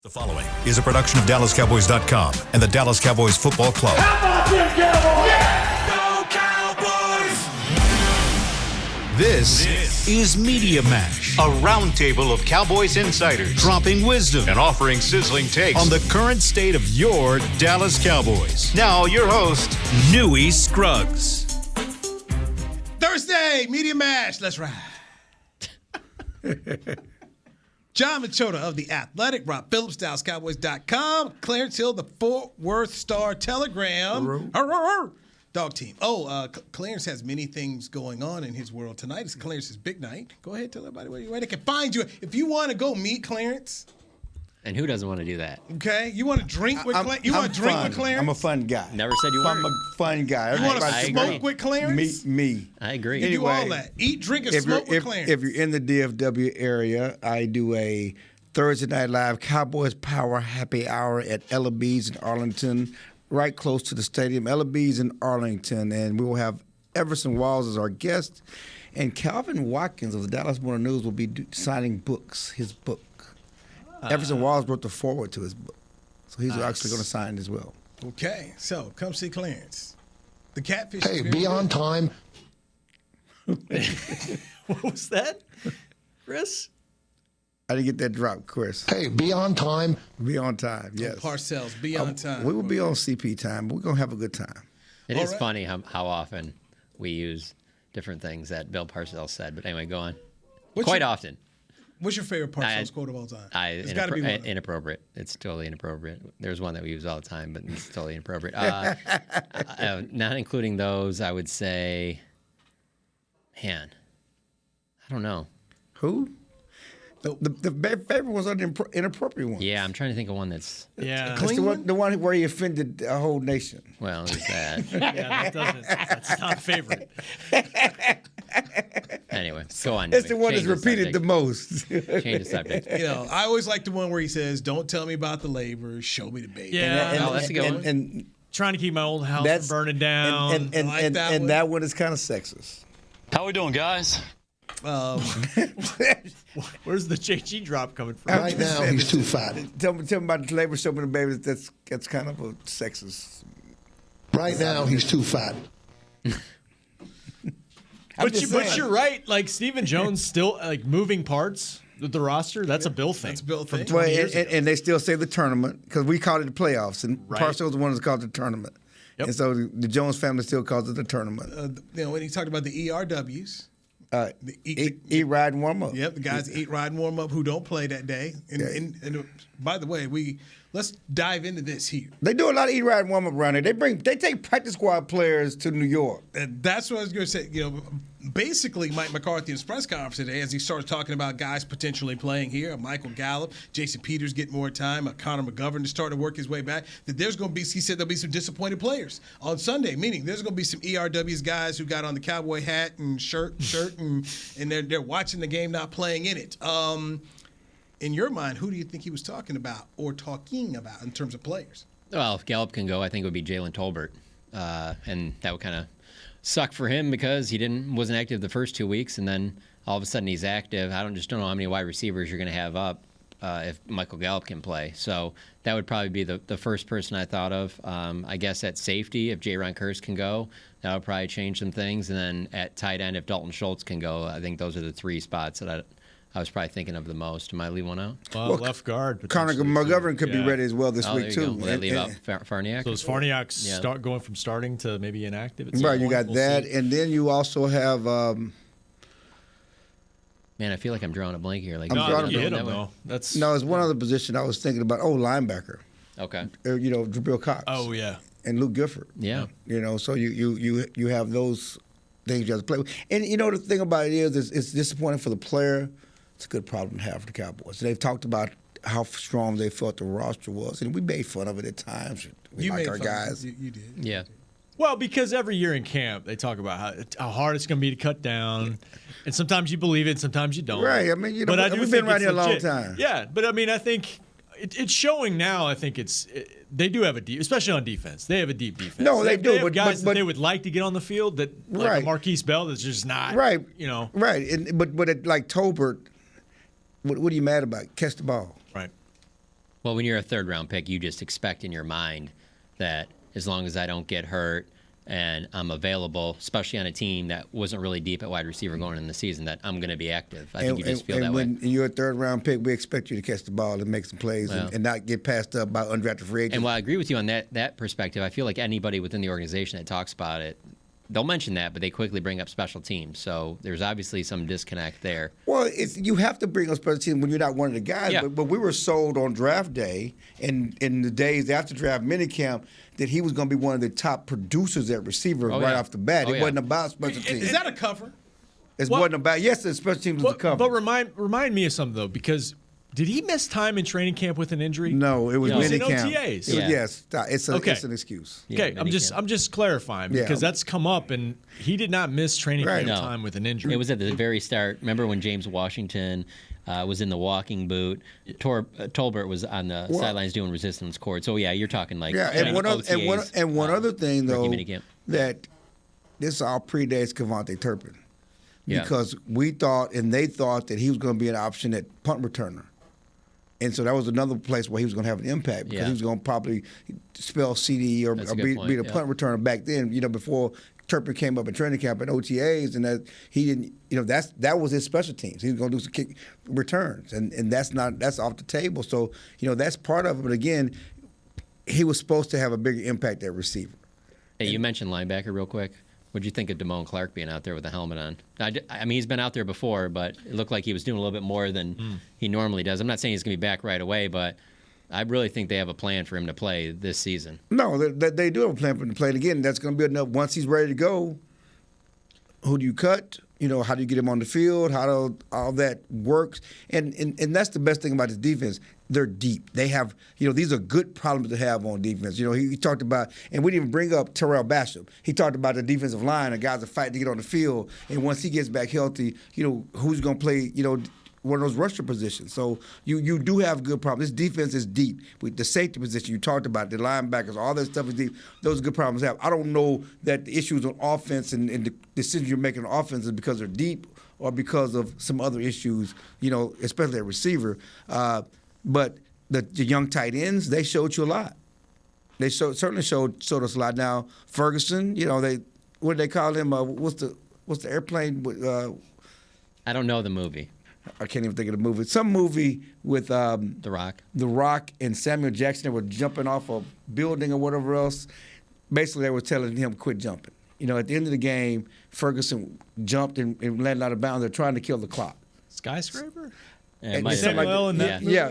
The following is a production of DallasCowboys.com and the Dallas Cowboys Football Club. How about them Cowboys? Yeah! Go Cowboys! This is Media Mash, a roundtable of Cowboys insiders dropping wisdom and offering sizzling takes on the current state of your Dallas Cowboys. Now, your host, Newy Scruggs. Thursday, Media Mash. Let's ride. John Machota of The Athletic, Rob Phillips, DallasCowboys.com, Clarence Hill, the Fort Worth Star Telegram, Dog Team. Clarence has many things going on in his world tonight. It's Clarence's big night. Go ahead, tell everybody where they can find you. If you want to go meet Clarence. And who doesn't want to do that? Okay, you want to drink with Clarence? You want to drink with Clarence? I'm a fun guy. Never said you weren't. I'm a fun guy. You want to I smoke agree. with Clarence? Me. I agree. You do all that. Eat, drink, and smoke with Clarence. If you're in the DFW area, I do a Thursday Night Live Cowboys Power Happy Hour at Ella B's in Arlington, right close to the stadium. Ella B's in Arlington, and we will have Everson Walls as our guest, and Calvin Watkins of the Dallas Morning News will be signing books, his book. Everson Walls wrote the foreword to his book, so he's actually going to sign it as well. Okay, so come see Clarence. The catfish. Hey, be on time. What was that, Chris? I didn't get that drop, Chris. Hey, be on time. Be on time, yes. Parcells, be on time. We will be on CP time, but we're going to have a good time. It All is right. funny how often we use different things that Bill Parcells said. But anyway, go on. Quite often. What's your favorite Parcells quote of all time? It's got to be one. Inappropriate. It's totally inappropriate. There's one that we use all the time, but it's totally inappropriate. Not including those, I would say, man, I don't know. Who? The favorite was an inappropriate one. Yeah, I'm trying to think of one that's, Yeah, It's the one where he offended a whole nation. well, is that. Yeah, that's not a favorite. Anyway, go on. It's the one Change that's repeated the most. Change the subject. I always like the one where he says, "Don't tell me about the labor, show me the baby." Yeah. Oh, that's a good one. And Trying to keep my old house that's from burning down. And I like that one. that one is kind of sexist. How we doing, guys? Where's the JG drop coming from? Right now, he's too fat. Tell me about the labor, show me the baby. That's kind of a sexist. Right now, he's too fat. But you're right. Like Stephen Jones still like moving parts with the roster. That's a Bill thing. That's a Bill from thing. 20 Well, years ago. and they still say the tournament because we called it the playoffs, and Right. Parcells was the one that's called the tournament. Yep. And so the Jones family still calls it the tournament. When he talked about the ERWs, Eat, ride, and warm up. yep, the guys that eat, ride, and warm up who don't play that day. And by the way, let's dive into this here. They do a lot of eat, ride, and warm up around here. They take practice squad players to New York. And that's what I was going to say. Basically, Mike McCarthy in his press conference today, as he starts talking about guys potentially playing here, Michael Gallup, Jason Peters getting more time, Connor McGovern to start to work his way back, that there's going to be, he said there'll be some disappointed players on Sunday, meaning there's going to be some ERWs guys who got on the Cowboy hat and shirt, and they're watching the game, not playing in it. In your mind, who do you think he was talking about in terms of players? Well, if Gallup can go, I think it would be Jalen Tolbert. And that would kind of suck for him because he wasn't active the first 2 weeks, and then all of a sudden he's active. I don't know how many wide receivers you're going to have up if Michael Gallup can play. So that would probably be the first person I thought of. I guess at safety, if J-Ron Kearse can go, that would probably change some things. And then at tight end, if Dalton Schultz can go, I think those are the three spots that I was probably thinking of the most. Am I leaving one out? Well, left guard. Connor potentially, McGovern too. could be ready as well this Oh, week there you too. go. Will they leave out Farniak? So is Farniak going from starting to maybe inactive? At some Right, you point? got We'll that, see. and then you also have. Man, I feel like I'm drawing a blank here. Like, I'm No, drawing I think you a hit that him way. though. That's No, it's one other position I was thinking about. Linebacker. Okay. Jabril Cox. Oh yeah. And Luke Gifford. Yeah. So you have those things you have to play with. And the thing about it is it's disappointing for the player. It's a good problem to have for the Cowboys. They've talked about how strong they felt the roster was, and we made fun of it at times. We You like made our fun of guys. it. You did. Yeah. Well, because every year in camp they talk about how hard it's going to be to cut down, and sometimes you believe it, sometimes you don't. Right. I mean, But I do we've think been around it's here a long legit. time. Yeah, but I mean, I think it's showing now. I think they do have a deep, especially on defense. They have a deep defense. No, they do, have but- guys but- that they would like to get on the field that like Right. a Marquise Bell that's just not. Right. Right. But like Tolbert, what are you mad about? Catch the ball. Right. Well, when you're a third-round pick, you just expect in your mind that as long as I don't get hurt and I'm available, especially on a team that wasn't really deep at wide receiver going in the season, that I'm going to be active. I think you just feel that way. And when you're a third-round pick, we expect you to catch the ball and make some plays and not get passed up by undrafted free agents. And while I agree with you on that perspective, I feel like anybody within the organization that talks about it, they'll mention that, but they quickly bring up special teams. So there's obviously some disconnect there. Well, you have to bring up special teams when you're not one of the guys. Yeah. But we were sold on draft day and in the days after draft minicamp that he was going to be one of the top producers at receiver right off the bat. It wasn't about special teams. Is that a cover? It wasn't about. Yes, the special teams was a cover. But remind me of something though, because did he miss time in training camp with an injury? No, it was in minicamp. OTAs. Yes, it's an excuse. Okay, I'm just clarifying because that's come up, and he did not miss training camp time with an injury. It was at the very start. Remember when James Washington was in the walking boot? Tolbert was on the sidelines doing resistance cord. So yeah, you're talking like and one other thing though minicamp. that this all predates Kevontae Turpin Yeah. because we thought and they thought that he was going to be an option at punt returner. And so that was another place where he was going to have an impact because he was going to probably spell CD or be the punt returner back then, before Turpin came up in training camp and OTAs, and that he didn't, that was his special teams. He was going to do some kick returns, and that's off the table. So, that's part of it. But again, he was supposed to have a bigger impact at receiver. Hey, you mentioned linebacker real quick. What'd you think of Damone Clark being out there with the helmet on? I mean, he's been out there before, but it looked like he was doing a little bit more than he normally does. I'm not saying he's going to be back right away, but I really think they have a plan for him to play this season. No, they do have a plan for him to play. And again, that's going to be enough. Once he's ready to go, who do you cut? How do you get him on the field? How all that works? And that's the best thing about this defense. They're deep. They have, these are good problems to have on defense. He talked about, and we didn't even bring up Terrell Basham. He talked about the defensive line and guys are fighting to get on the field. And once he gets back healthy, who's going to play, one of those rusher positions. So you do have good problems. This defense is deep. With the safety position you talked about, the linebackers, all that stuff is deep. Those are good problems to have. I don't know that the issues on offense and the decisions you're making on offense is because they're deep or because of some other issues, especially at receiver. But the young tight ends, they showed you a lot. They certainly showed us a lot. Now Ferguson, what do they call him? What's the airplane? I don't know the movie. I can't even think of the movie. Some movie with The Rock. The Rock and Samuel Jackson. They were jumping off a building or whatever else. Basically, they were telling him quit jumping. At the end of the game, Ferguson jumped and landed out of bounds. They're trying to kill the clock. Skyscraper? Samuel in that movie? Yeah,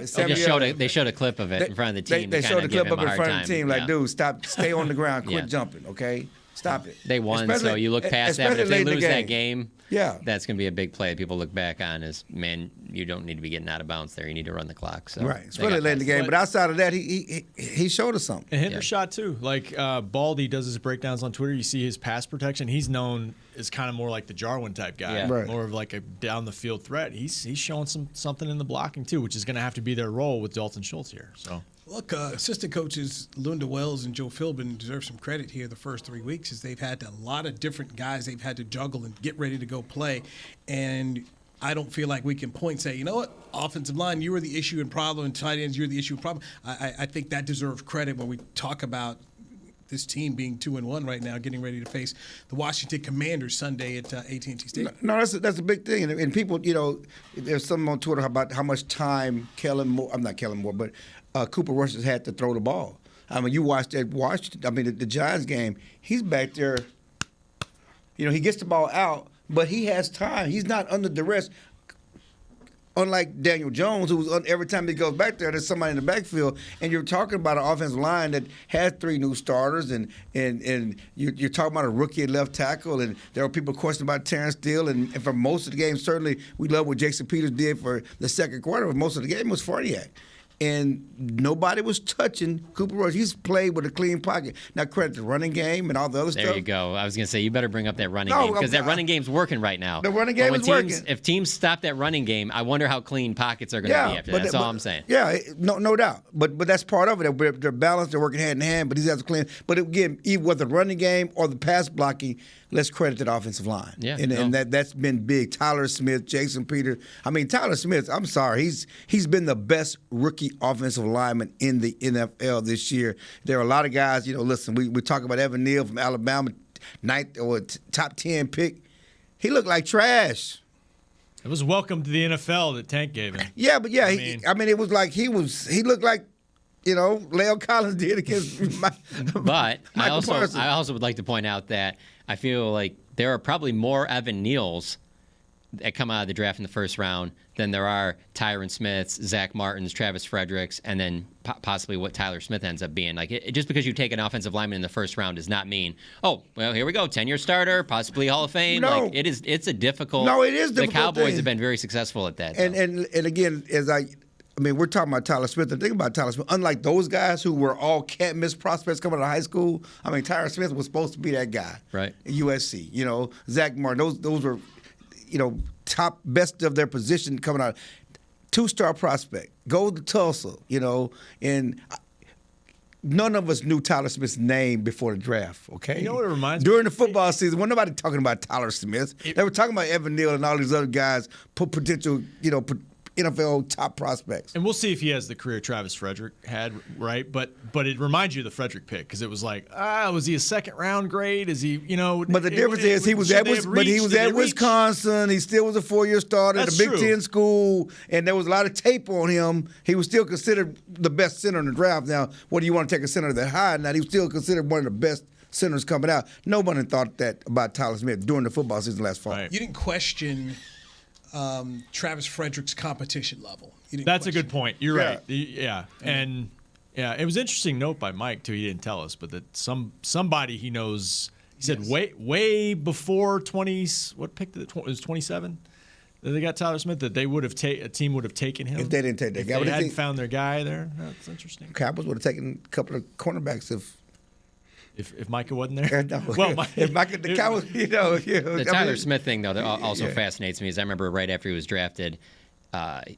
they showed a clip of it in front of the team. They showed a clip of it in front of the team. Like, yeah. dude, stay on the ground, quit jumping, okay? Stop it. They won, so you look past that. But if they lose that game, yeah, that's going to be a big play. People look back on as, man, you don't need to be getting out of bounds there. You need to run the clock. So right, especially late in the game. But outside of that, he showed us something. And Hendershot too. Like Baldy does his breakdowns on Twitter. You see his pass protection. He's known as kind of more like the Jarwin type guy, more of like a down the field threat. He's showing something in the blocking too, which is going to have to be their role with Dalton Schultz here. So. Look, assistant coaches Lunda Wells and Joe Philbin deserve some credit here the first 3 weeks as they've had a lot of different guys they've had to juggle and get ready to go play. And I don't feel like we can point and say, you know what, offensive line, you were the issue and problem, and tight ends, you're the issue and problem. I think that deserves credit when we talk about this team being 2-1 right now, getting ready to face the Washington Commanders Sunday at AT&T Stadium. No, that's a big thing. And people, there's something on Twitter about how much time Cooper Rush has had to throw the ball. I mean, you watched the Giants game. He's back there. He gets the ball out, but he has time. He's not under duress. Unlike Daniel Jones, who's every time he goes back there, there's somebody in the backfield, and you're talking about an offensive line that had 3 new starters, and you're talking about a rookie at left tackle, and there are people questioning about Terrence Steele, and for most of the game, certainly we love what Jason Peters did for the second quarter, but most of the game was Fortier. And nobody was touching Cooper Rush. He's played with a clean pocket. Now, credit the running game and all the other stuff. There you go. I was going to say, you better bring up that running game because that running game's working right now. The running game is working. If teams stop that running game, I wonder how clean pockets are going to be after that. That's all I'm saying. Yeah, no doubt. But that's part of it. They're balanced. They're working hand in hand. But these guys are clean. But again, either with the running game or the pass blocking, let's credit the offensive line. Yeah, and that's been big. Tyler Smith, Jason Peters. I mean, Tyler Smith, I'm sorry. He's been the best rookie rookie offensive linemen in the NFL this year. There are a lot of guys, listen, we talk about Evan Neal from Alabama, top 10 pick. He looked like trash. It was welcome to the NFL that Tank gave him. Yeah, but yeah, it was like he looked like, Leo Collins did against But I Parsons. also would like to point out that I feel like there are probably more Evan Neals that come out of the draft in the first round than there are Tyron Smiths, Zach Martins, Travis Fredericks, and then possibly what Tyler Smith ends up being. Like, just because you take an offensive lineman in the first round does not mean, oh, well, here we go, 10-year starter, possibly Hall of Fame. No. Like, it's a difficult. No, it is difficult. The Cowboys thing. have been very successful at that. And again, we're talking about Tyler Smith. And think about Tyler Smith. Unlike those guys who were all can't-miss prospects coming out of high school, Tyler Smith was supposed to be that guy. Right. At USC. Zach Martin. Those were, top best of their position coming out. 2-star prospect. Go to Tulsa. And none of us knew Tyler Smith's name before the draft. Okay. You know what it reminds me? During the football season, wasn't nobody talking about Tyler Smith. They were talking about Evan Neal and all these other guys, potential, NFL top prospects. And we'll see if he has the career Travis Frederick had, right? But it reminds you of the Frederick pick because it was like, was he a second-round grade? Is he, But the difference is he was at Wisconsin. He still was a 4-year starter at a Big Ten school, and there was a lot of tape on him. He was still considered the best center in the draft. Now, what do you want to take a center that high? Now, he was still considered one of the best centers coming out. Nobody thought that about Tyler Smith during the football season last fall. Right. You didn't question Travis Frederick's competition level. That's a good point. You're right. Yeah. And it was an interesting note by Mike too. He didn't tell us, but that somebody he knows. He said way before 20. What pick did it was 27? That they got Tyler Smith. That they would have a team would have taken him if they didn't take that guy. They hadn't found their guy there. That's interesting. Cowboys would have taken a couple of cornerbacks if Micah wasn't there. No. Well, if Micah the Cowboys, The Tyler Smith thing, though, that also fascinates me is I remember right after he was drafted,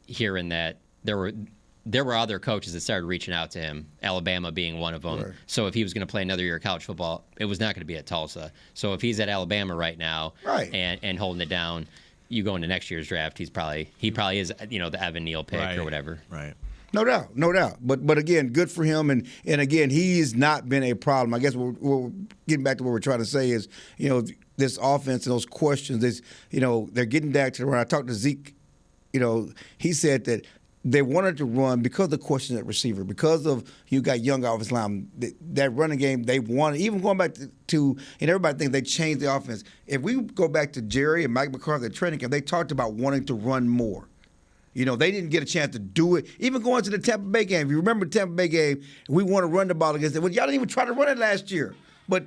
hearing that there were other coaches that started reaching out to him, Alabama being one of them. Right. So if he was going to play another year of college football, it was not going to be at Tulsa. So if he's at Alabama right now and holding it down, you go into next year's draft, he probably is the Evan Neal pick or whatever. Right. No doubt. But again, good for him. And again, he's not been a problem. I guess we're getting back to what we're trying to say is, this offense and those questions, they're getting back to the run. I talked to Zeke, he said that they wanted to run because of the questions at receiver, because of you got young offensive line. That running game, they wanted, even going back to and everybody thinks they changed the offense. If we go back to Jerry and Mike McCarthy at training camp, they talked about wanting to run more. They didn't get a chance to do it. Even going to the Tampa Bay game. If you remember the Tampa Bay game, we want to run the ball against them. Well, y'all didn't even try to run it last year. But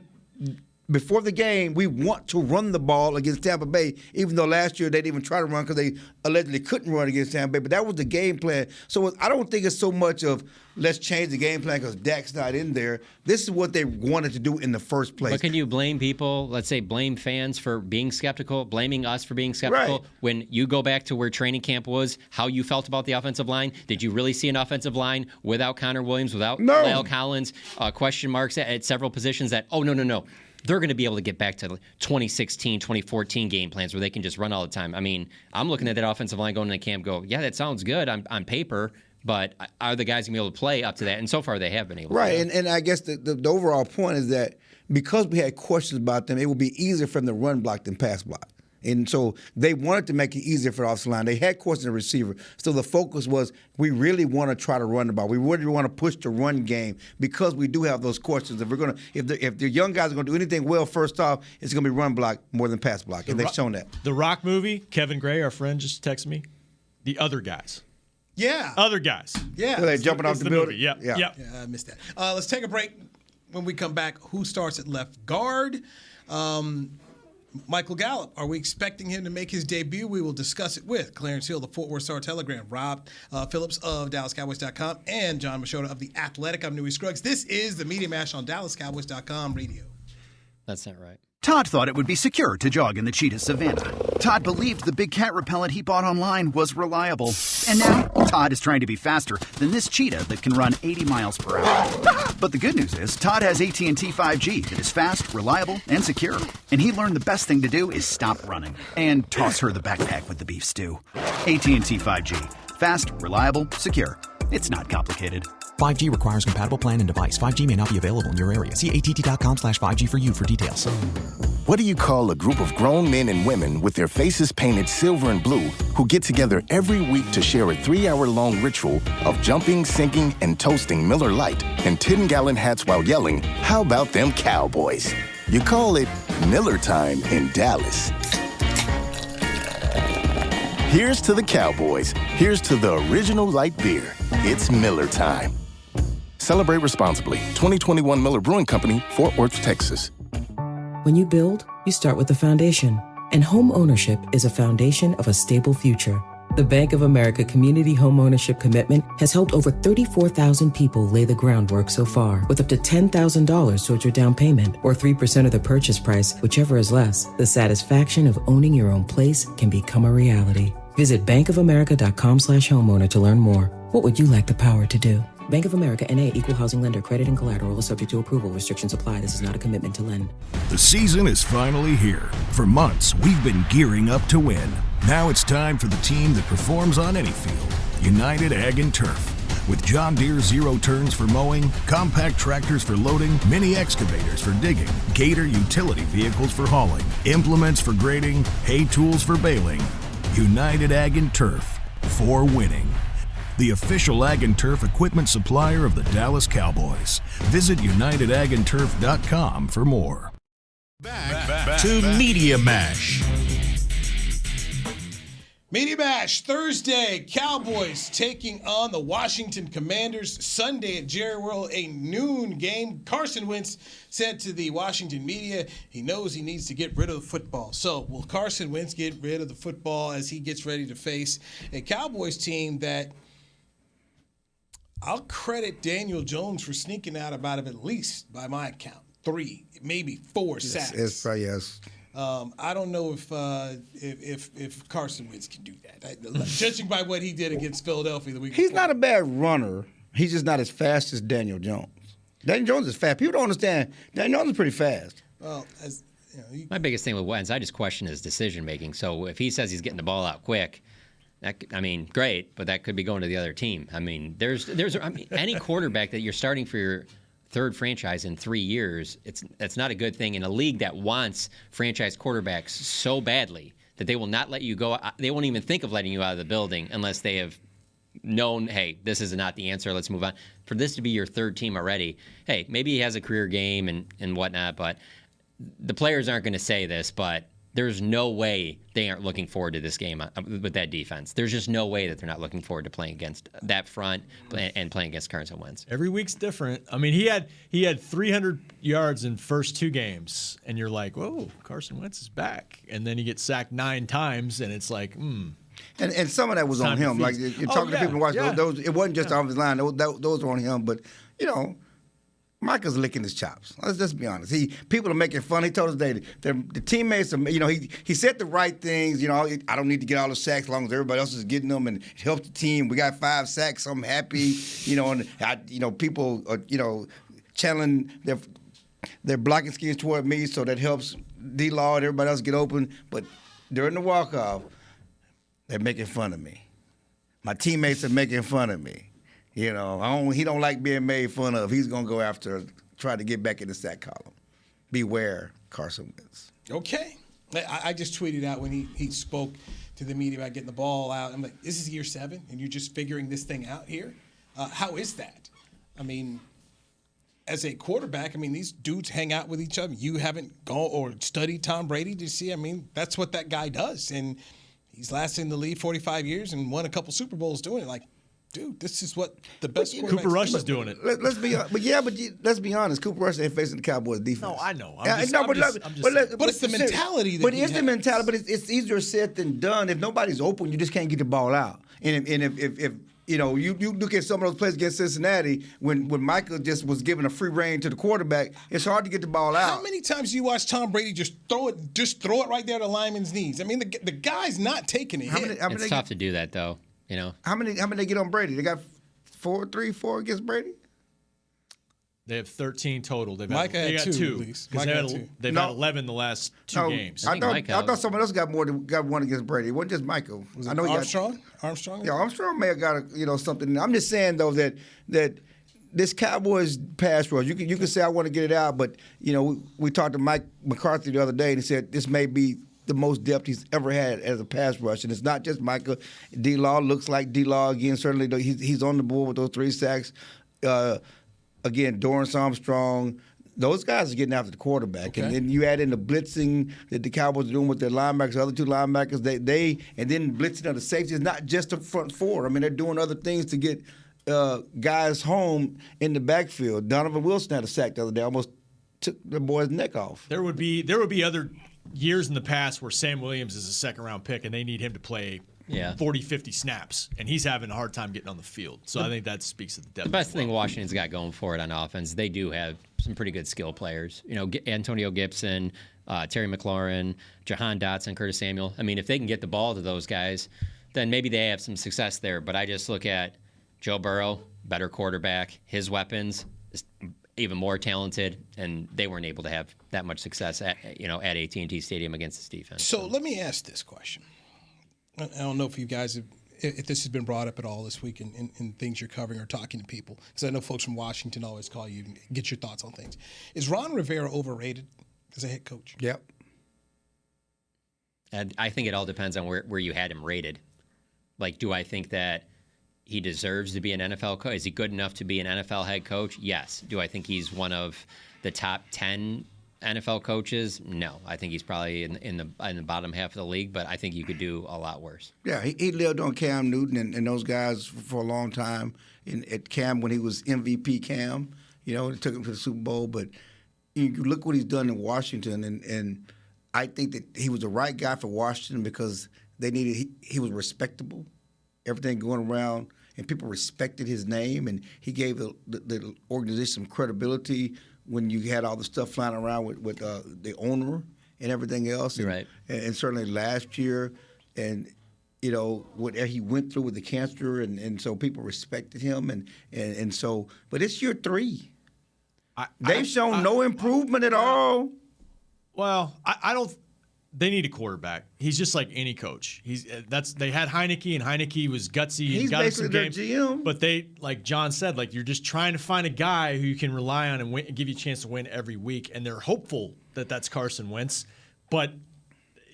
before the game, we want to run the ball against Tampa Bay, even though last year they didn't even try to run because they allegedly couldn't run against Tampa Bay. But that was the game plan. So I don't think it's so much of let's change the game plan because Dak's not in there. This is what they wanted to do in the first place. But can you blame people, let's say blame fans for being skeptical, blaming us for being skeptical? Right. When you go back to where training camp was, how you felt about the offensive line? Did you really see an offensive line without Connor Williams, without Lyle Collins, question marks at several positions that, no. They're going to be able to get back to 2016, 2014 game plans where they can just run all the time. I'm looking at that offensive line going into camp that sounds good on paper, but are the guys going to be able to play up to that? And so far they have been able to. Right, and I guess the overall point is that because we had questions about them, it would be easier for them to run block than pass block. And so they wanted to make it easier for the offensive line. They had questions of receiver. So the focus was we really want to try to run the ball. We really want to push the run game because we do have those questions. If the young guys are going to do anything well, first off, it's going to be run block more than pass block. And they've shown that. The Rock movie, Kevin Gray, our friend, just texted me. The Other Guys. Yeah. Other Guys. Yeah. So they're jumping off the building? Yeah, I missed that. Let's take a break. When we come back, who starts at left guard? Michael Gallup, are we expecting him to make his debut? We will discuss it with Clarence Hill, the Fort Worth Star-Telegram, Rob Phillips of DallasCowboys.com, and John Machota of The Athletic. I'm Newy Scruggs. This is the Media Mash on DallasCowboys.com radio. That's not right. Todd thought it would be secure to jog in the cheetah savanna. Todd believed the big cat repellent he bought online was reliable. And now, Todd is trying to be faster than this cheetah that can run 80 miles per hour. But the good news is, Todd has AT&T 5G that is fast, reliable, and secure. And he learned the best thing to do is stop running and toss her the backpack with the beef stew. AT&T 5G. Fast, reliable, secure. It's not complicated. 5G requires compatible plan and device. 5G may not be available in your area. See att.com/5G for you for details. What do you call a group of grown men and women with their faces painted silver and blue who get together every week to share a 3-hour-long ritual of jumping, singing, and toasting Miller Lite in 10-gallon hats while yelling, "How about them Cowboys?" You call it Miller Time in Dallas. Here's to the Cowboys. Here's to the original light beer. It's Miller Time. Celebrate responsibly. 2021 Miller Brewing Company, Fort Worth, Texas. When you build, you start with the foundation. And home ownership is a foundation of a stable future. The Bank of America Community Home Ownership Commitment has helped over 34,000 people lay the groundwork so far, with up to $10,000 towards your down payment or 3% of the purchase price, whichever is less. The satisfaction of owning your own place can become a reality. Visit bankofamerica.com/homeowner to learn more. What would you like the power to do? Bank of America N.A. Equal Housing Lender. Credit and collateral is subject to approval. Restrictions apply. This is not a commitment to lend. The season is finally here. For months, we've been gearing up to win. Now it's time for the team that performs on any field. United Ag and Turf. With John Deere zero turns for mowing, compact tractors for loading, mini excavators for digging, Gator utility vehicles for hauling, implements for grading, hay tools for baling. United Ag and Turf. For winning. The official Ag and Turf equipment supplier of the Dallas Cowboys. Visit UnitedAgAndTurf.com for more. Back to Media Mash. Media Mash, Thursday, Cowboys taking on the Washington Commanders. Sunday at Jerry World, a noon game. Carson Wentz said to the Washington media he knows he needs to get rid of the football. So will Carson Wentz get rid of the football as he gets ready to face a Cowboys team that I'll credit Daniel Jones for sneaking out about him at least, by my account, 3, maybe 4 sacks. Yes. I don't know if Carson Wentz can do that. Judging by what he did against Philadelphia the week before. He's not a bad runner. He's just not as fast as Daniel Jones. Daniel Jones is fast. People don't understand. Daniel Jones is pretty fast. Well, my biggest thing with Wentz, I just question his decision making. So if he says he's getting the ball out quick, great, but that could be going to the other team. There's any quarterback that you're starting for your third franchise in 3 years, that's not a good thing in a league that wants franchise quarterbacks so badly that they will not let you go. They won't even think of letting you out of the building unless they have known, hey, this is not the answer. Let's move on. For this to be your third team already, hey, maybe he has a career game and whatnot, but the players aren't going to say this, but there's no way they aren't looking forward to this game with that defense. There's just no way that they're not looking forward to playing against that front and playing against Carson Wentz. Every week's different. He had 300 yards in first 2 games, and you're like, whoa, Carson Wentz is back. And then he gets sacked 9 times, and it's like, And some of that was on him. Like you're talking to people watching those. It wasn't just off his line. Those were on him. But Michael's licking his chops. Let's be honest. People are making fun. He told us the teammates are, he said the right things. I don't need to get all the sacks as long as everybody else is getting them, and it helps the team. We got 5 sacks. I'm happy. And people are, channeling their blocking schemes toward me, so that helps D-Law and everybody else get open. But during the walk-off, they're making fun of me. My teammates are making fun of me. He don't like being made fun of. He's going to go after, try to get back in the sack column. Beware, Carson Wentz. Okay. I just tweeted out when he spoke to the media about getting the ball out. I'm like, this is year 7, and you're just figuring this thing out here? How is that? As a quarterback, these dudes hang out with each other. You haven't gone or studied Tom Brady to see. That's what that guy does. And he's lasted in the league 45 years and won a couple Super Bowls doing it. Like, dude, this is what the best quarterback. Cooper Rush is doing it. Let's be let's be honest. Cooper Rush ain't facing the Cowboys defense. No, I know. But it's the mentality. But it's the mentality. But it's easier said than done. If nobody's open, you just can't get the ball out. And if you look at some of those plays against Cincinnati when Michael just was giving a free rein to the quarterback, it's hard to get the ball out. How many times do you watch Tom Brady just throw it right there to the lineman's knees? The guy's not taking it. It's tough to do that though. How many they get on Brady? They got 4 against Brady? They have 13 total. They got two. Because they've had 11 the last two games. I thought someone else got one against Brady. It wasn't just Michael. Was it Armstrong? Yeah, Armstrong may have got something. I'm just saying though that this Cowboys pass rush, you can say I want to get it out, but we talked to Mike McCarthy the other day and he said this may be the most depth he's ever had as a pass rush, and it's not just Michael. D-Law looks like D-Law again. Certainly, he's on the board with those 3 sacks. Again, Dorrance Armstrong, those guys are getting after the quarterback. Okay. And then you add in the blitzing that the Cowboys are doing with their linebackers, the other 2 linebackers, and then blitzing of the safeties, not just the front 4. I mean, they're doing other things to get guys home in the backfield. Donovan Wilson had a sack the other day, almost took the boy's neck off. There would be other years in the past where Sam Williams is a second-round pick and they need him to play 40, 50 snaps, and he's having a hard time getting on the field. So I think that speaks to the depth. The best thing Washington's got going for it on offense, they do have some pretty good skill players. Antonio Gibson, Terry McLaurin, Jahan Dotson, Curtis Samuel. I mean, if they can get the ball to those guys, then maybe they have some success there. But I just look at Joe Burrow, better quarterback, his weapons, even more talented, and they weren't able to have that much success at AT&T Stadium against this defense. So let me ask this question. I don't know if you guys if this has been brought up at all this week in things you're covering or talking to people, because I know folks from Washington always call you and get your thoughts on things. Is Ron Rivera overrated as a head coach? Yep. And I think it all depends on where you had him rated. Like, do I think that he deserves to be an NFL coach? Is he good enough to be an NFL head coach? Yes. Do I think he's one of the top 10 NFL coaches? No. I think he's probably in the bottom half of the league, but I think you could do a lot worse. Yeah, he lived on Cam Newton and those guys for a long time. At Cam, when he was MVP Cam, it took him to the Super Bowl. But you look what he's done in Washington, and I think that he was the right guy for Washington because they needed. He was respectable, everything going around, and people respected his name, and he gave the organization some credibility when you had all the stuff flying around with the owner and everything else. You're right. And certainly last year, and what he went through with the cancer, and so people respected him, and so. But it's year 3. They've shown no improvement at all. Well, I don't. They need a quarterback. He's just like any coach. They had Heineke, and Heineke was gutsy. He's and got basically their GM. But they, like John said, you're just trying to find a guy who you can rely on and give you a chance to win every week. And they're hopeful that that's Carson Wentz, but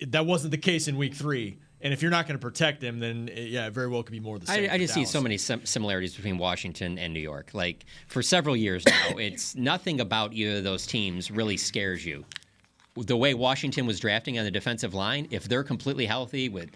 that wasn't the case in Week 3. And if you're not going to protect him, then it very well could be more of the same. I just see so many similarities between Washington and New York. Like, for several years now, it's nothing about either of those teams really scares you. The way Washington was drafting on the defensive line, if they're completely healthy with,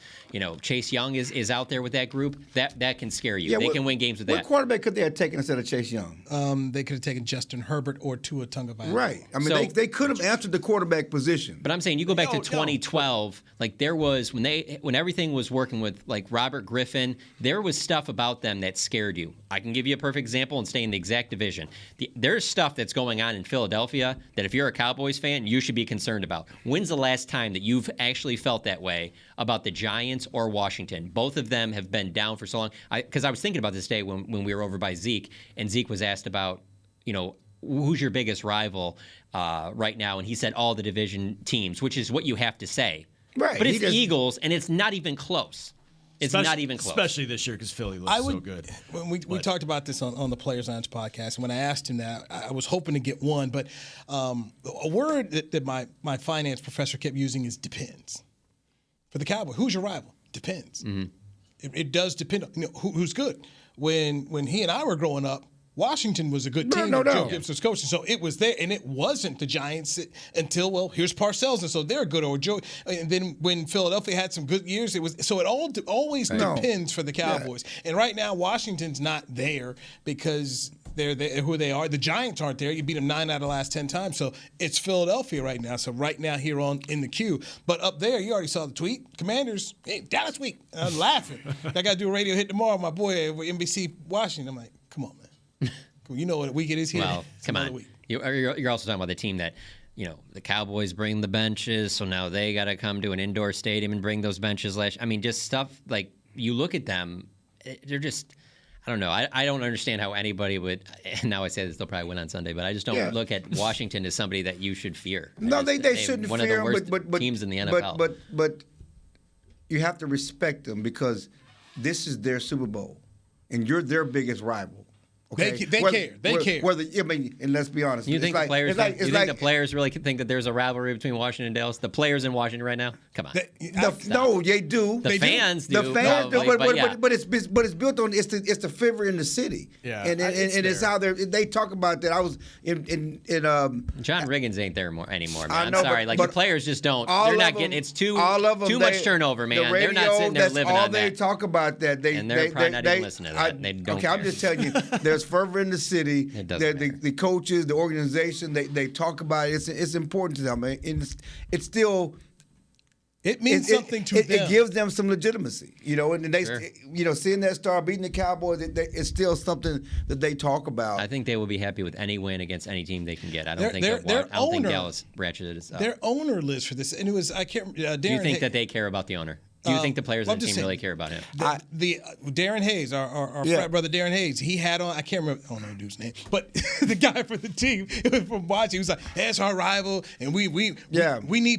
Chase Young is out there with that group, that can scare you. They can win games with that. What quarterback could they have taken instead of Chase Young? They could have taken Justin Herbert or Tua Tagovailoa. Right. I mean, they could have answered the quarterback position. But I'm saying you go back to 2012, there was when everything was working with Robert Griffin, there was stuff about them that scared you. I can give you a perfect example and stay in the exact division. There's stuff that's going on in Philadelphia that if you're a Cowboys fan, you should be concerned about. When's the last time that you've actually felt that way about the Giants or Washington? Both of them have been down for so long. Because I was thinking about this day when we were over by Zeke, and Zeke was asked about, who's your biggest rival right now, and he said all the division teams, which is what you have to say. Right. But it's the Eagles, and it's not even close. It's not even close. Especially this year because Philly looks so good. When we talked about this on the Players Lounge podcast, and when I asked him that, I was hoping to get one, but a word that my finance professor kept using is depends. For the Cowboys, who's your rival? Depends. Mm-hmm. It does depend on who's good. When he and I were growing up, Washington was a good team. Joe Gibbs was coaching, so it was there, and it wasn't the Giants until here's Parcells, and so they're good. Or Joe, and then when Philadelphia had some good years, it was so it always depends for the Cowboys. Yeah. And right now, Washington's not there because they're who they are. The Giants aren't there. You beat them 9 out of the last 10 times, so it's Philadelphia right now. So right now here in the queue, but up there, you already saw the tweet. Commanders, hey, Dallas week. I'm laughing. I got to do a radio hit tomorrow. My boy NBC Washington. I'm like, come on, man. You know what week it is here. Well, come on. You're also talking about the team that, the Cowboys bring the benches, so now they got to come to an indoor stadium and bring those benches. Just stuff like you look at them, they're just. I don't know. I don't understand how anybody would. And now I say this, they'll probably win on Sunday, but I just don't look at Washington as somebody that you should fear. No, they shouldn't one fear of the worst but, teams in the NFL. But you have to respect them because this is their Super Bowl, and you're their biggest rival. Okay? They care. And let's be honest. You think the players? The players really think that there's a rivalry between Washington and Dallas? The players in Washington right now? Come on. No, they do. The fans do. The fans do. But But it's built on it's the favor in the city. Yeah, and it's how they talk about that. I was in John Riggins ain't there anymore, man. I know, I'm sorry. but the players just don't. They're not getting. It's too much turnover, man. Radio, they're not sitting there living on that. They talk about that. And they're probably not even listening to that. They don't care. I'm just telling you, there's fervor in the city. The coaches, the organization, they talk about it. It's important to them, man. And it's still. It means something to them. It gives them some legitimacy, and they, Sure. Seeing that star beating the Cowboys, it's still something that they talk about. I think they will be happy with any win against any team they can get. I don't think Dallas ratcheted this up. Their owner lives for this, and it was Darren. Do you think that they care about the owner? Do you think the players on the team really care about him? The Darren Hayes, our frat brother Darren Hayes, he had on, I can't remember, I don't know the dude's name, but the guy for the team from watching, he was like, that's our rival, and we need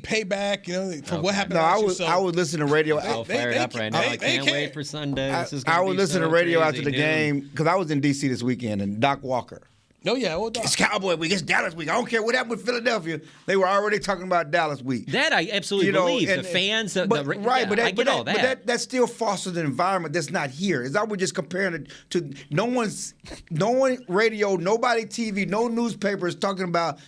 payback, for what happened last year. I was listening to radio. I'll fire it up right now. I can't wait for Sunday. I was listening to radio after the game because I was in D.C. this weekend, and Doc Walker. Oh, yeah. Well, it's Cowboy week. It's Dallas week. I don't care what happened with Philadelphia. They were already talking about Dallas week. That I absolutely believe. The fans, I get all that. But that still fosters an environment that's not here. Is I was just comparing it to no one radio, nobody TV, no newspaper is talking about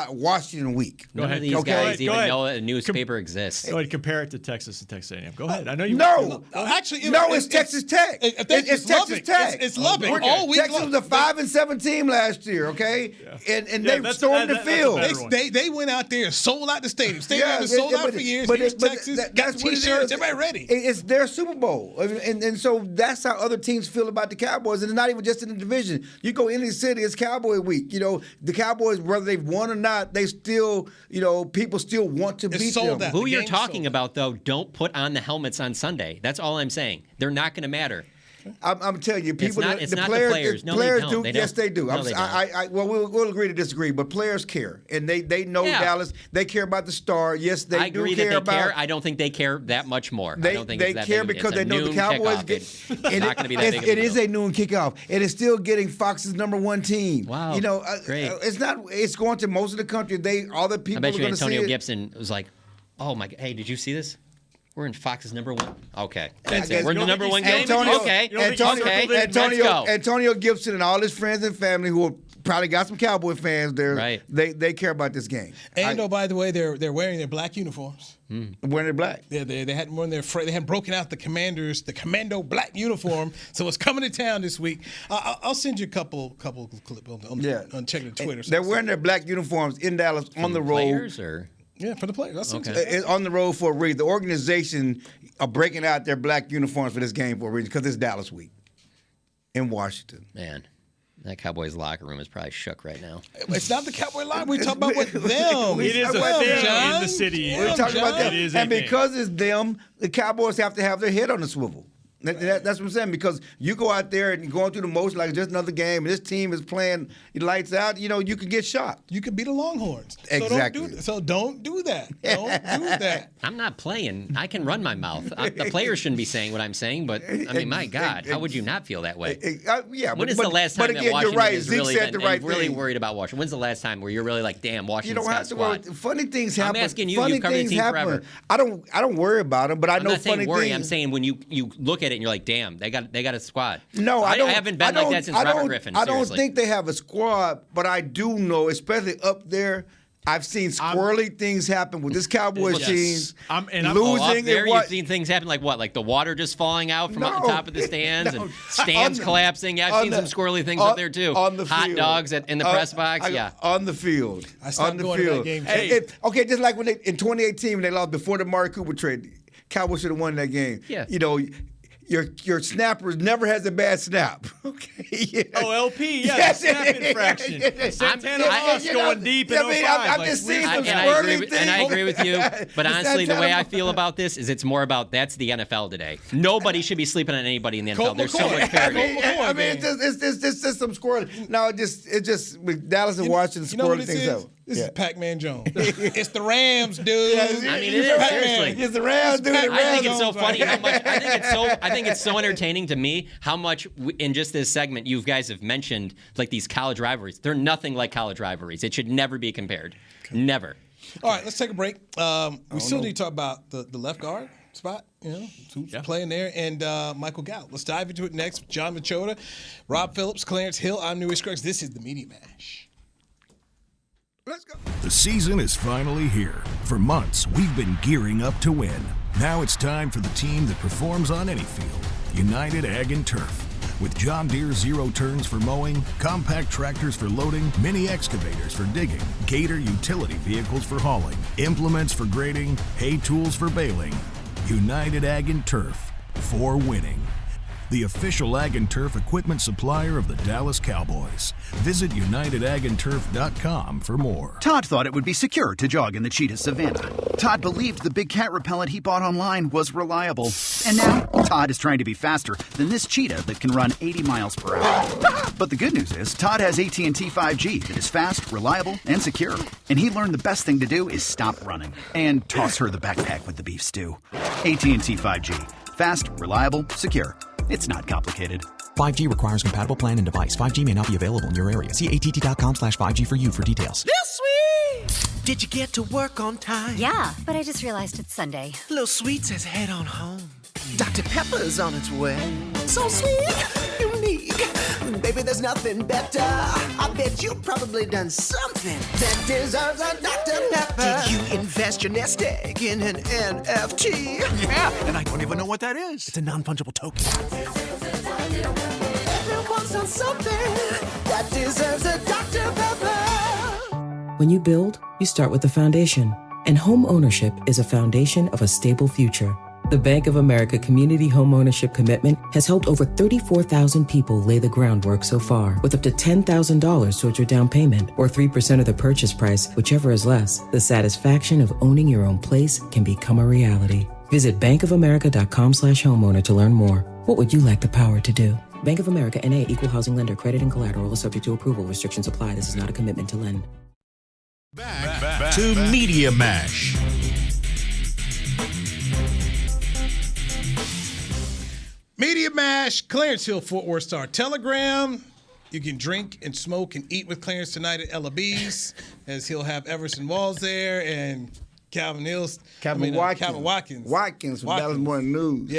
Washington week. None of these guys even know that a newspaper exists. Go ahead, compare it to Texas and Texas A&M. Go ahead. I know you. It's Texas Tech. It's Texas Tech. It's Lubbock all week. Texas was a 5-7 team last year. Okay, and they stormed the field. They went out there and sold out the stadium. Stadium was sold out for years. Here's Texas, got T-shirts, everybody ready. It's their Super Bowl, and so that's how other teams feel about the Cowboys. And it's not even just in the division. You go into the city, it's Cowboy week. The Cowboys, whether they've won or not, they still, people still want to beat them. Who you're talking about, though, don't put on the helmets on Sunday. That's all I'm saying. They're not going to matter. I'm telling you, people. It's not the players. No, players do. Yes, they do. No, they don't. We'll agree to disagree, but players care, and they know Dallas. They care about the star. Yes, they do agree care that they about. Care. I don't think they care that much more. I don't think they it's that care big. because they know the Cowboys get. It's not going to be that big. It is a noon kickoff. It is still getting Fox's #1 team. Wow, great. It's not. It's going to most of the country. All the people. I bet you are going to see Antonio it. Gibson was like, "Oh my! Hey, did you see this? We're in Fox's #1. Okay. That's it. We're in the #1 game? Antonio Gibson and all his friends and family who are probably got some Cowboy fans there. Right. They care about this game. And by the way, they're wearing their black uniforms. Wearing their black. Yeah, they hadn't worn their they hadn't broken out the commando black uniform. So it's coming to town this week. I'll send you a couple clips on checking the Twitter. They're wearing their black uniforms in Dallas on the road. Players or? Yeah, for the players. That's okay. It's on the road for a reason. The organization are breaking out their black uniforms for this game for a reason because it's Dallas week in Washington. Man, that Cowboys locker room is probably shook right now. It's not the Cowboy locker. We're talking about them. It is a thing in the city. We're talking about them. And because it's them, the Cowboys have to have their head on the swivel. That's what I'm saying, because you go out there and going through the motion like it's just another game, and this team is playing lights out, you can get shot. You could be the Longhorns. Exactly. So don't do that. Don't do that. I'm not playing. I can run my mouth. The players shouldn't be saying what I'm saying, but, I mean, my God, how would you not feel that way? When is the last time that Washington is really worried about Washington? When's the last time where you're really like, damn, Washington's got a squad? Funny things happen. I'm asking you. You've covered the team forever. I don't worry about them, but I know not saying funny worry. things. I'm saying when you look at it and you're like, damn, they got a squad. No, I haven't been like that since Robert Griffin. I don't think they have a squad, but I do know, especially up there, I've seen squirrely things happen with this Cowboys team. Losing there, you've seen things happen like what? Like the water just falling out from up the top of the stands and stands collapsing. Yeah, I've seen some squirrely things up there too. On the hot field. Dogs in the press box. On the field. I stopped going to that game. Okay, just like when in 2018 when they lost before the Amari Cooper trade, Cowboys should have won that game. Yeah. your snapper never has a bad snap. Okay. Yeah. Oh, LP, yeah, the snap infraction. Santana Moss going deep in 05. I'm just seeing some and I agree with you. But honestly, the way I feel about this is it's more about that's the NFL today. Nobody should be sleeping on anybody in the NFL. There's so much parity. I mean, it's just some scoring. No, it just with Dallas and Washington scoring things out. This is Pac-Man Jones. It's the Rams, dude. I mean, it is seriously. It's the Rams, dude. I think it's so funny how much. I think it's so entertaining to me how much in just this segment you guys have mentioned like these college rivalries. They're nothing like college rivalries. It should never be compared. Okay. Never. All right, let's take a break. We still need to talk about the left guard spot, who's playing there, and Michael Gallup. Let's dive into it next. John Machota, Rob Phillips, Clarence Hill. I'm Newy Scruggs. This is the Media Mash. Let's go. The season is finally here. For months, we've been gearing up to win. Now it's time for the team that performs on any field, United Ag and Turf. With John Deere zero turns for mowing, compact tractors for loading, mini excavators for digging, Gator utility vehicles for hauling, implements for grading, hay tools for baling. United Ag and Turf, for winning. The official Ag and Turf equipment supplier of the Dallas Cowboys. Visit UnitedAgAndTurf.com for more. Todd thought it would be secure to jog in the cheetah savanna. Todd believed the big cat repellent he bought online was reliable. And now, Todd is trying to be faster than this cheetah that can run 80 miles per hour. But the good news is, Todd has AT&T 5G that is fast, reliable, and secure. And he learned the best thing to do is stop running and toss her the backpack with the beef stew. AT&T 5G. Fast, reliable, secure. It's not complicated. 5G requires compatible plan and device. 5G may not be available in your area. See att.com/5G for you for details. This sweet! Did you get to work on time? Yeah, but I just realized it's Sunday. Little Sweet says head on home. Dr. Pepper's on its way. So sweet, unique. Baby, there's nothing better. I bet you've probably done something that deserves a Dr. Pepper. Did you invest your nest egg in an NFT? Yeah, and I don't even know what that is. It's a non-fungible token. Everyone's done something that deserves a Dr. Pepper. When you build, you start with the foundation. And home ownership is a foundation of a stable future. The Bank of America Community Homeownership Commitment has helped over 34,000 people lay the groundwork so far, with up to $10,000 towards your down payment or 3% of the purchase price, whichever is less. The satisfaction of owning your own place can become a reality. Visit bankofamerica.com/homeowner to learn more. What would you like the power to do? Bank of America N.A. Equal Housing Lender. Credit and collateral is subject to approval. Restrictions apply. This is not a commitment to lend. Back to Media Mash. Media Mash, Clarence Hill, Fort Worth Star Telegram. You can drink and smoke and eat with Clarence tonight at Ella B's, as he'll have Everson Walls there and Calvin Watkins. Watkins from Dallas Morning News.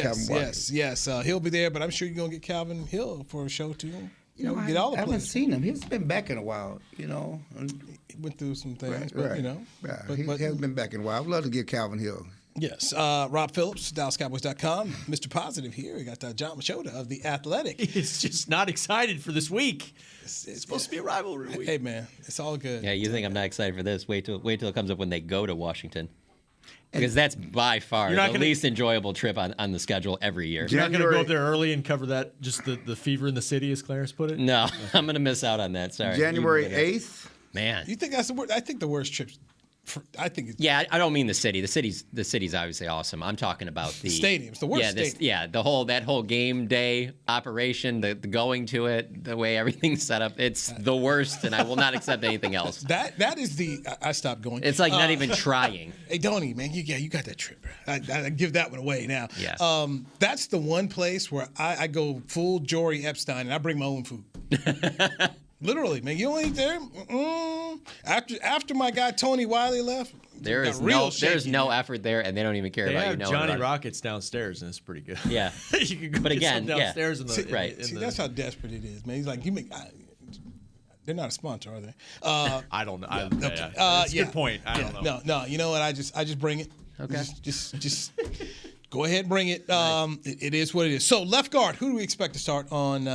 Yes. He'll be there, but I'm sure you're going to get Calvin Hill for a show, too. Get all the I haven't seen him. He's been back in a while, He went through some things, right. But, he hasn't been back in a while. I'd love to get Calvin Hill. Yes. Rob Phillips, DallasCowboys.com. Mr. Positive here. We got John Machota of The Athletic. He's just not excited for this week. It's supposed to be a rivalry week. Hey, man, it's all good. Yeah, you think I'm not excited for this? Wait till it comes up when they go to Washington. Because that's by far the least enjoyable trip on the schedule every year. You're not going to go up there early and cover that, just the fever in the city, as Clarence put it? No, I'm going to miss out on that. Sorry. January 8th? Man. You think that's the worst? I think the worst trip. I don't mean the city. The city's obviously awesome. I'm talking about the stadiums. The worst stadium. That whole game day operation, the going to it, the way everything's set up. It's the worst, and I will not accept anything else. That is I stopped going. It's like not even trying. Hey, Donnie, man, you got that trip. I give that one away now. Yeah. That's the one place where I go full Jory Epstein and I bring my own food. Literally, man. You ain't there. After my guy Tony Wiley left, there's no effort there, and they don't even care about you knowing Johnny about Rockets downstairs, and it's pretty good. Yeah, you can go but get again, some downstairs in the See, that's how desperate it is, man. He's like, they're not a sponsor, are they? I don't know. That's a good point. I don't know. No. You know what? I just bring it. Okay. Just go ahead and bring it. It is what it is. So left guard, who do we expect to start on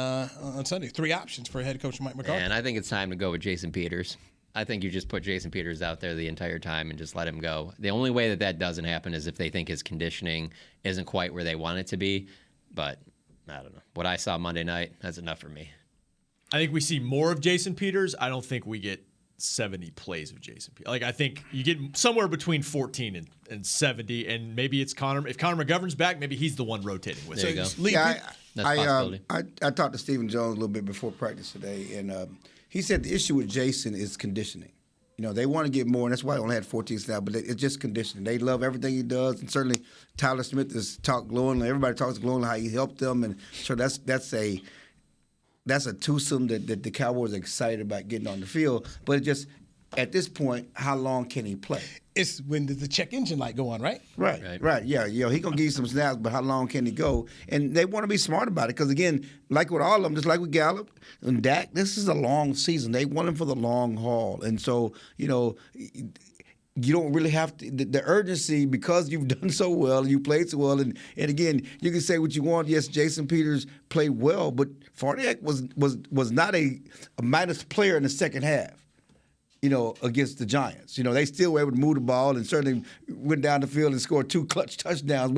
Sunday? 3 options for head coach Mike McCarthy. And I think it's time to go with Jason Peters. I think you just put Jason Peters out there the entire time and just let him go. The only way that doesn't happen is if they think his conditioning isn't quite where they want it to be. But I don't know. What I saw Monday night, that's enough for me. I think we see more of Jason Peters. I don't think we get 70 plays of Jason Peters. Like, I think you get somewhere between 14 and 70, and maybe it's Connor. If Connor McGovern's back, maybe he's the one rotating with there it. You go. Yeah, That's a possibility. I talked to Stephen Jones a little bit before practice today, and he said the issue with Jason is conditioning. You know, they want to get more, and that's why I only had 14 snaps, but it's just conditioning. They love everything he does, and certainly Tyler Smith has talked glowingly. Everybody talks glowingly how he helped them, and so that's a twosome that the Cowboys are excited about getting on the field. But it just, at this point, how long can he play? It's when does the check engine light go on, right? Right. Yeah, he going to give you some snaps, but how long can he go? And they want to be smart about it because, again, like with all of them, just like with Gallup and Dak, this is a long season. They want him for the long haul. And so, you don't really have to, the urgency, because you've done so well, you played so well, and again, you can say what you want. Yes, Jason Peters played well, but Farniak was not a minus player in the second half, against the Giants. They still were able to move the ball and certainly went down the field and scored 2 clutch touchdowns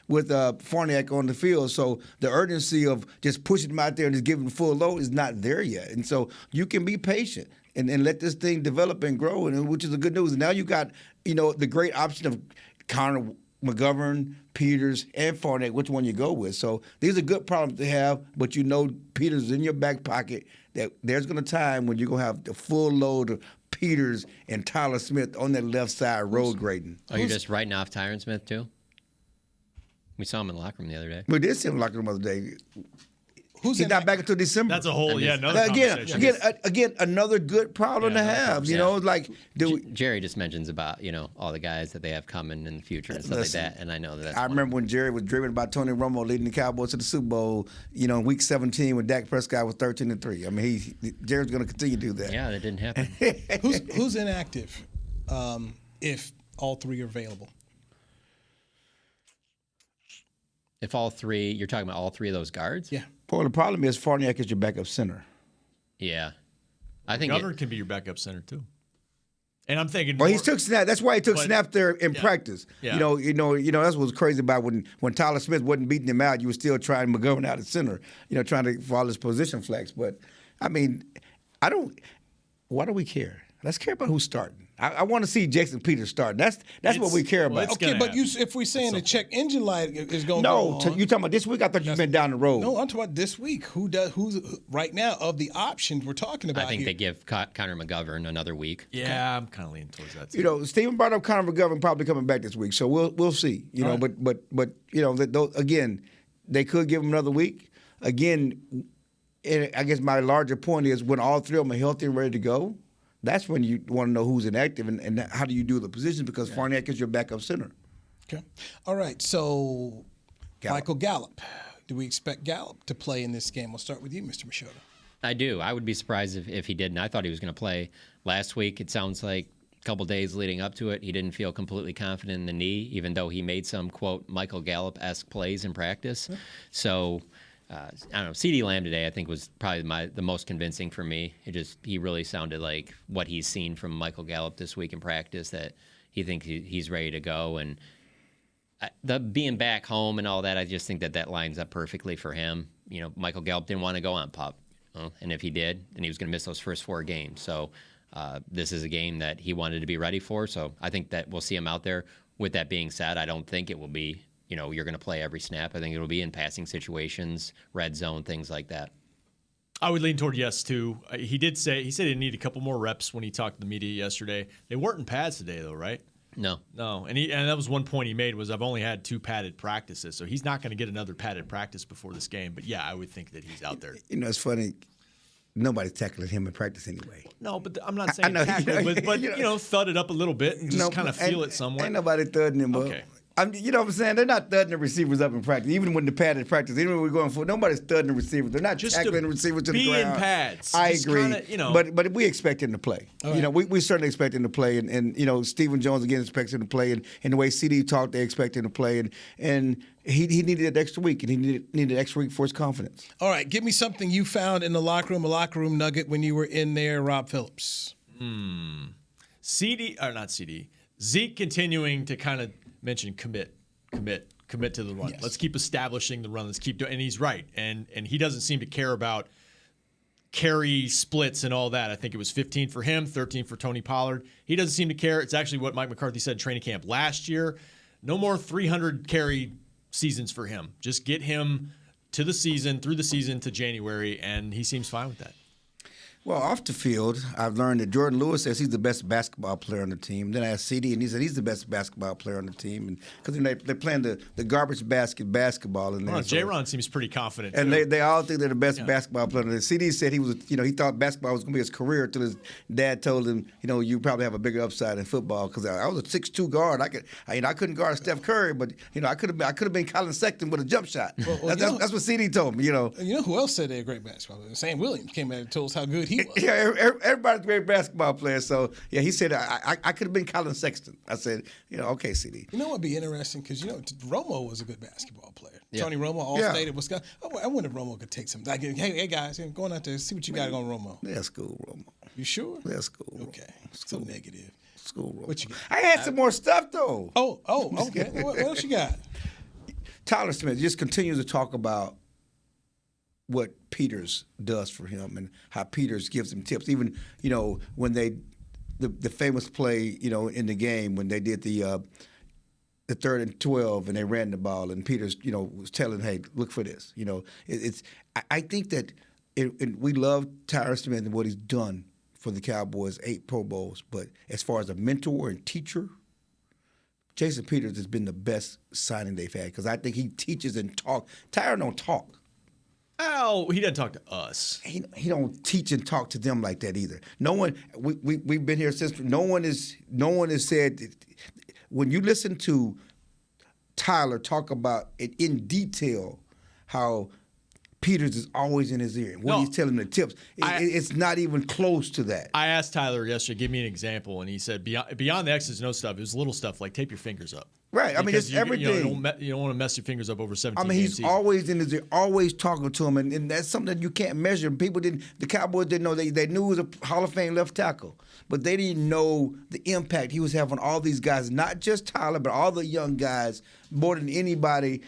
with Farniak on the field. So the urgency of just pushing him out there and just giving him full load is not there yet. And so you can be patient and let this thing develop and grow, which is the good news. And now you got, the great option of Connor McGovern, Peters, and Farniak, which one you go with. So these are good problems to have, but Peters is in your back pocket, that there's going to be a time when you're going to have the full load of Peters and Tyler Smith on that left side road grading. Oh, you're just writing off Tyron Smith too? We saw him in the locker room the other day. We did see him in the locker room the other day. He's not back until December. That's a whole, another conversation. Again, another good problem to have. Jerry just mentions about, all the guys that they have coming in the future and stuff like that, and I know that. I remember when Jerry was dreaming about Tony Romo leading the Cowboys to the Super Bowl, in Week 17 when Dak Prescott was 13-3. I mean, Jerry's going to continue to do that. Yeah, that didn't happen. Who's inactive if all three are available? If all three, you're talking about all three of those guards? Yeah. Well, the problem is Farniak is your backup center. Yeah. I think Governor can be your backup center too. And I'm thinking, he took snap. That's why he took snap there in practice. Yeah. That's what's crazy about when Tyler Smith wasn't beating him out. You were still trying McGovern out at center. Trying to follow his position flex. But I mean, why do we care? Let's care about who's starting. I want to see Jason Peters starting. That's what we care about. Okay, but if we're saying the check engine light is going to go on. You talking about this week? I thought you've been down the road. No, I'm talking about this week. Who's right now of the options we're talking about? I think they give Connor McGovern another week. Yeah, I'm kind of leaning towards that too. Stephen brought up Connor McGovern probably coming back this week, so we'll see. Right. But again, they could give him another week. Again, I guess my larger point is when all three of them are healthy and ready to go. That's when you want to know who's inactive and how do you do the position, because Farniak is your backup center. Okay. All right. So, Michael Gallup. Do we expect Gallup to play in this game? We'll start with you, Mr. Machota. I do. I would be surprised if he didn't. I thought he was going to play last week. It sounds like a couple days leading up to it, he didn't feel completely confident in the knee, even though he made some, quote, Michael Gallup-esque plays in practice. So, I don't know. CeeDee Lamb today, I think, was probably the most convincing for me. He really sounded like what he's seen from Michael Gallup this week in practice, that he thinks he's ready to go. And the being back home and all that, I just think that lines up perfectly for him. Michael Gallup didn't want to go on PUP, and if he did, then he was going to miss those first 4 games. So this is a game that he wanted to be ready for. So I think that we'll see him out there. With that being said, I don't think it will be. You're going to play every snap. I think it'll be in passing situations, red zone, things like that. I would lean toward yes, too. He said he needed a couple more reps when he talked to the media yesterday. They weren't in pads today, though, right? No. And that was one point he made was I've only had 2 padded practices, so he's not going to get another padded practice before this game. But, yeah, I would think that he's out there. It's funny. Nobody's tackling him in practice anyway. No, but I'm not saying tackle, but thud it up a little bit and just kind of feel it somewhere. Ain't nobody thudding him up. Okay. You know what I'm saying? They're not thudding the receivers up in practice, even when the padded practice. Even when we're going for, nobody's thudding the receivers. They're not tackling the receivers to the ground. Be in pads. I agree. But we expect him to play. Right. We certainly expect him to play. And Stephen Jones, again, expects him to play. And the way CD talked, they expect him to play. And he needed that extra week, and he needed an extra week for his confidence. All right. Give me something you found in the locker room, a locker room nugget when you were in there, Rob Phillips. Zeke continuing to kind of mention commit. commit to the run. Yes. Let's keep establishing the run. Let's keep doing. And he's right. And he doesn't seem to care about carry splits and all that. I think it was 15 for him, 13 for Tony Pollard. He doesn't seem to care. It's actually what Mike McCarthy said in training camp last year. No more 300 carry seasons for him. Just get him to the season, through the season to January, and he seems fine with that. Well, off the field, I've learned that Jordan Lewis says he's the best basketball player on the team. Then I asked CD, and he said he's the best basketball player on the team. Because they're playing the garbage basket basketball in there. Well, J-Ron seems pretty confident, and too. they all think they're the best basketball player. And CD said he thought basketball was going to be his career until his dad told him, you probably have a bigger upside in football. Because I was a 6'2" guard. I couldn't guard Steph Curry, but I could have been Colin Sexton with a jump shot. That's what CD told me. You know who else said they're a great basketball player? Sam Williams came out and told us how good he was. Yeah, everybody's a great basketball player. So, yeah, he said, I could have been Colin Sexton. I said, okay, CD. You know what would be interesting? Because, Romo was a good basketball player. Yeah. Tony Romo, All-State at Wisconsin. I wonder if Romo could take some. Like, hey, guys, going out there, see what you got on Romo. That's cool, Romo. You sure? That's cool. Okay. So negative. School Romo. What you got? I had some more stuff, though. Oh, okay. What else you got? Tyler Smith just continues to talk about what Peters does for him and how Peters gives him tips. Even, when the famous play, in the game when they did the 3rd and 12 and they ran the ball and Peters, was telling, hey, look for this. I think that we love Tyler Smith and what he's done for the Cowboys, 8 Pro Bowls. But as far as a mentor and teacher, Jason Peters has been the best signing they've had because I think he teaches and talks. Tyler don't talk. Oh, he doesn't talk to us. He don't teach and talk to them like that either. No one. We've been here since. No one has said. When you listen to Tyler talk about it in detail, how Peters is always in his ear. When he's telling the tips, it's not even close to that. I asked Tyler yesterday, give me an example, and he said beyond the X's and O stuff, it was little stuff like tape your fingers up. Right. I mean, it's everything. You don't want to mess your fingers up over 17 I mean, he's season. always in his ear, always talking to him, and that's something that you can't measure. The Cowboys didn't know. They knew he was a Hall of Fame left tackle, but they didn't know the impact he was having on all these guys, not just Tyler, but all the young guys, more than anybody,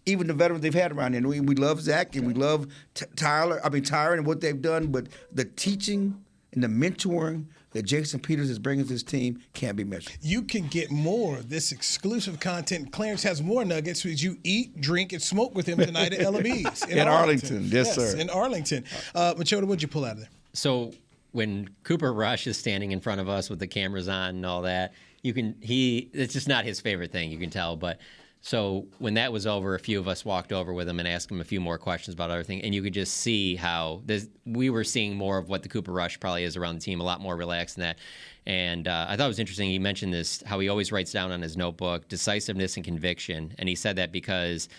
even the veterans they've had around there. We love Zach, and we love Tyron and what they've done, but the teaching and the mentoring that Jason Peters is bringing to his team can't be measured. You can get more of this exclusive content. Clarence has more nuggets as you eat, drink, and smoke with him tonight at Ellabee's in Arlington. Yes, sir. In Arlington. Machota, what'd you pull out of there? So when Cooper Rush is standing in front of us with the cameras on and all that, it's just not his favorite thing, you can tell. But so when that was over, a few of us walked over with him and asked him a few more questions about other things, and you could just see how we were seeing more of what the Cooper Rush probably is around the team, a lot more relaxed than that. And I thought it was interesting. He mentioned this, how he always writes down on his notebook decisiveness and conviction, and he said that because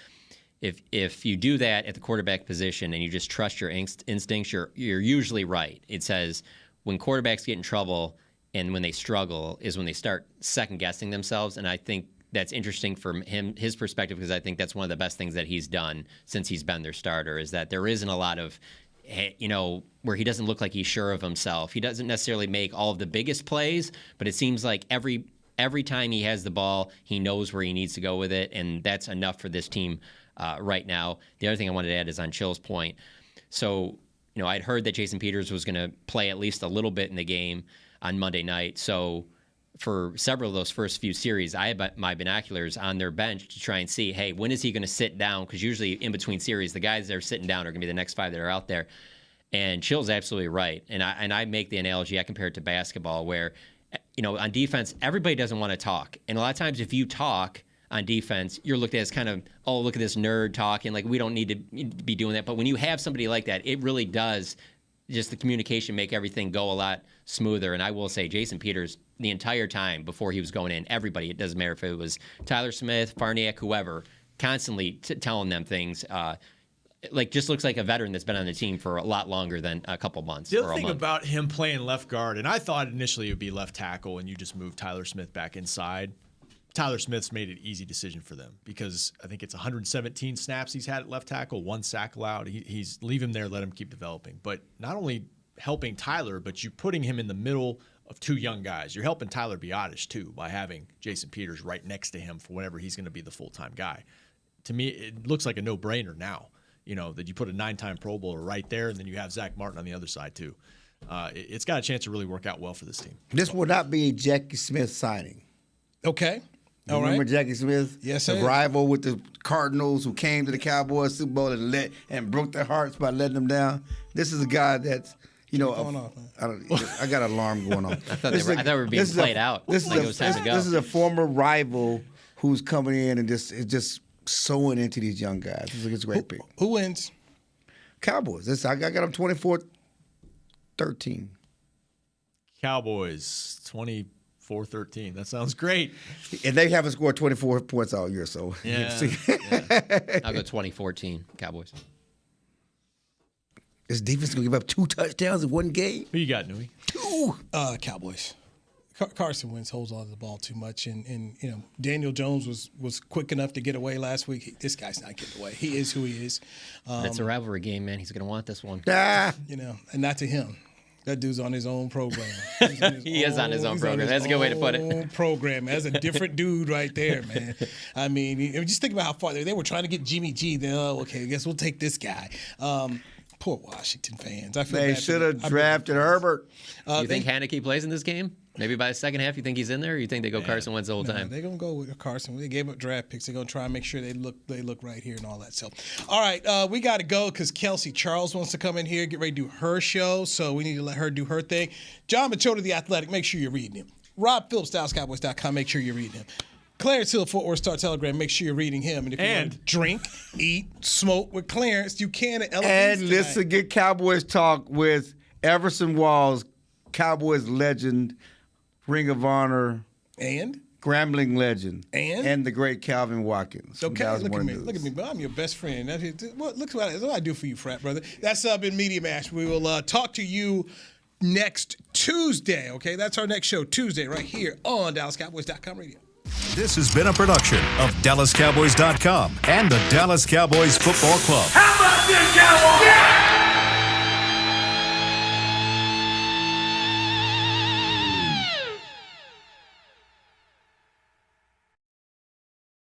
if you do that at the quarterback position and you just trust your instincts, you're usually right. It says when quarterbacks get in trouble and when they struggle is when they start second guessing themselves, and I think that's interesting from his perspective, because I think that's one of the best things that he's done since he's been their starter, is that there isn't a lot of, where he doesn't look like he's sure of himself. He doesn't necessarily make all of the biggest plays, but it seems like every time he has the ball, he knows where he needs to go with it, and that's enough for this team right now. The other thing I wanted to add is on Chill's point. So, I'd heard that Jason Peters was going to play at least a little bit in the game on Monday night, so for several of those first few series, I had my binoculars on their bench to try and see, hey, when is he going to sit down? Because usually in between series, the guys that are sitting down are going to be the next 5 that are out there. And Chill's absolutely right. And I make the analogy, I compare it to basketball, where, on defense, everybody doesn't want to talk. And a lot of times if you talk on defense, you're looked at as kind of, oh, look at this nerd talking. Like, we don't need to be doing that. But when you have somebody like that, it really does just the communication make everything go a lot smoother. And I will say Jason Peters, the entire time before he was going in, everybody, it doesn't matter if it was Tyler Smith, Farniak, whoever, constantly telling them things. Just looks like a veteran that's been on the team for a lot longer than a couple months. The other thing about him playing left guard, and I thought initially it would be left tackle and you just move Tyler Smith back inside. Tyler Smith's made an easy decision for them because I think it's 117 snaps he's had at left tackle, 1 sack allowed. He's leave him there, let him keep developing. But not only helping Tyler, but you putting him in the middle of two young guys. You're helping Tyler Biotish too by having Jason Peters right next to him for whenever he's going to be the full-time guy. To me, it looks like a no-brainer now, that you put a 9-time Pro Bowler right there, and then you have Zach Martin on the other side too. It's got a chance to really work out well for this team. This will not be a Jackie Smith signing. Okay. All Remember right. Jackie Smith? Yes, the rival with the Cardinals who came to the Cowboys Super Bowl and broke their hearts by letting them down. This is a guy that's, I got an alarm going on. I thought we were being played out. This is a former rival who's coming in and just sowing into these young guys. It's a great pick. Who wins? Cowboys. I got them 24-13. Cowboys 24-13. That sounds great. And they haven't scored 24 points all year, so yeah. I'll go 2014 Cowboys. This defense going to give up 2 touchdowns in one game? Who you got, Newy? 2. Cowboys. Carson Wentz holds on to the ball too much, and Daniel Jones was quick enough to get away last week. This guy's not getting away. He is who he is. It's a rivalry game, man. He's going to want this one. And not to him. That dude's on his own program. He is on his own program. That's a good way to put it. Program. That's a different dude right there, man. I mean, just think about how far they were trying to get Jimmy G. Then, okay, I guess we'll take this guy. Poor Washington fans. I feel they should have drafted Herbert. You think Haneke plays in this game? Maybe by the second half, you think he's in there, or you think they go Carson Wentz the whole time? They're gonna go with Carson. They gave up draft picks. They're gonna try and make sure they look right here and all that. So, all right, we got to go because Kelsey Charles wants to come in here, get ready to do her show. So we need to let her do her thing. John Machota, The Athletic. Make sure you're reading him. Rob Phillips, DallasCowboys.com. Make sure you're reading him. Clarence Hill, Fort Worth Star Telegram. Make sure you're reading him. And if you want to drink, eat, smoke with Clarence, you can at Eloise And tonight. listen, get Cowboys talk with Everson Walls, Cowboys legend, Ring of Honor, and Grambling legend, and the great Calvin Watkins. Okay, look at me. Look at me. I'm your best friend. Look what I do for you, frat brother. That's been Media Mash. We will talk to you next Tuesday, okay? That's our next show, Tuesday, right here on DallasCowboys.com radio. This has been a production of DallasCowboys.com and the Dallas Cowboys Football Club. How about this, Cowboys?